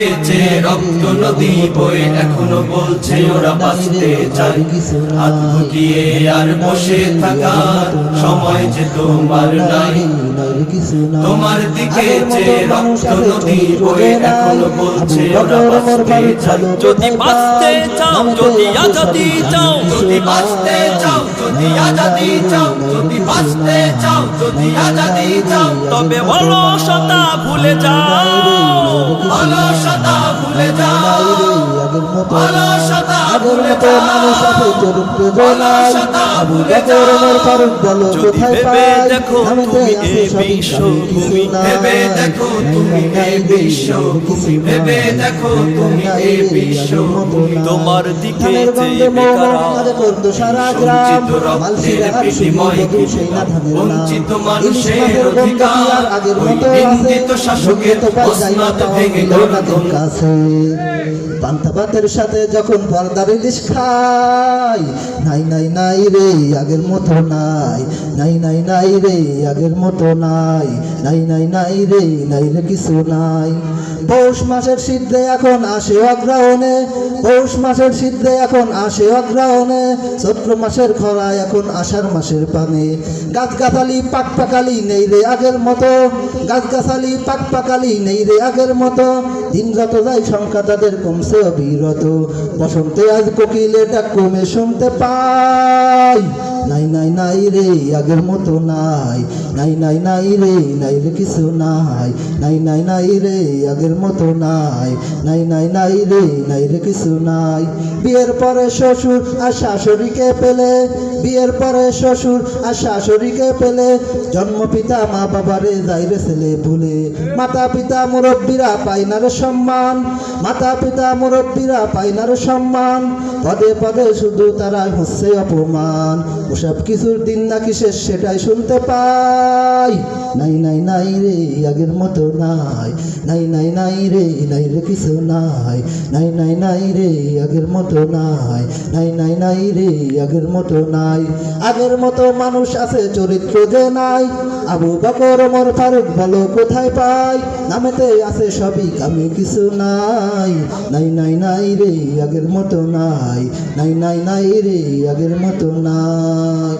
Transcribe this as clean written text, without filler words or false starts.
রক্ত নদী বয়ে এখনো বলছে ওরা বাঁচতে চায়। হাত গুটিয়ে আর বসে থাকা সময় যে তোমার নাই। তোমার দিকে যে রক্ত নদী বয়ে এখনো বলছে ওরা বাঁচতে চায়। যদি বাঁচতে চাও, যদি আজাদি চাও, যদি বাঁচতে চাও, যদি আজাদি চাও, যদি বাঁচতে চাও, যদি আজাদি চাও, তবে অলসতা ভুলে যাও, অলসতা ভুলে যাও, অলসতা ভুলে যাও। যদি ভেবে দেখো তুমি এই বিশ্বভূমি, ভেবে দেখো তুমি এই বিশ্বভূমি, ভেবে দেখো তুমি এই বিশ্বভূমি। তোমার দিকে যে বেকারা বঞ্চিত রক্তের বিনিময়ে বঞ্চিত মানুষের অধিকার, ওই নিন্দিত শাসকের অসমাত ভেঙে গণতন্ত্র। পান্তা সাথে যখন পর্দার ইলিশ খাই, নাই নাই নাই রে আগের মতো নাই, নাই নাই নাই রে আগের মতো নাই, নাই নাই নাই রে নাই রে কিছু নাই। পৌষ মাসের সিদ্ধে এখন আসে অগ্রহণে, পৌষ মাসের সিদ্ধে এখন আসে অগ্রহণে, চৈত্র মাসের খরায় এখন আষাঢ় মাসের পানে। গাছগাছালি পাক পাকালি নেই রে আগের মতো, গাছগাছালি পাক পাকালি নেই রে আগের মতো। দিন যত যায় সংখ্যা তাদের কমছে অবিরত, বসন্তে আজ কোকিলের ডাক কমে শুনতে পাই। নাই নাই নাই রে আগের মতো নাই, নাই নাই নাই রে নাই রে কিছু নাই, নাই নাই নাই রে আগের মতো নাই, নাই নাই নাই রে নাই রে কিছু নাই। বিয়ের পরে শ্বশুর আর শাশুড়িকে পেলে, বিয়ের পরে শ্বশুর আর শাশুড়িকে পেলে, জন্ম পিতা মা বাবারে যাই রে ছেলে ভুলে। মাতা পিতা মুরব্বীরা পায় না রে সম্মান, মাতা পিতা মুরব্বীরা পায় না রে সম্মান, পদে পদে শুধু তারা হচ্ছে অপমান। ওসব কিছুর দিন নাকি শেষ সেটাই শুনতে পাই। নাই নাই নাই রে আগের মতো নাই, নাই নাই নাই রে নাই রে কিছু নাই, নাই নাই নাই রে আগের মতো নাই, নাই নাই নাই রে আগের মতো নাই। আগের মতো মানুষ আছে চরিত্র যে নাই, আবু বকর ওমর ফারুক বলো কোথায় পাই, নামেতে আছে সবই আমি কিছু নাই, নাই নাই নাই রে আগের মতো নাই, নাই নাই নাই রে আগের মতো নাই।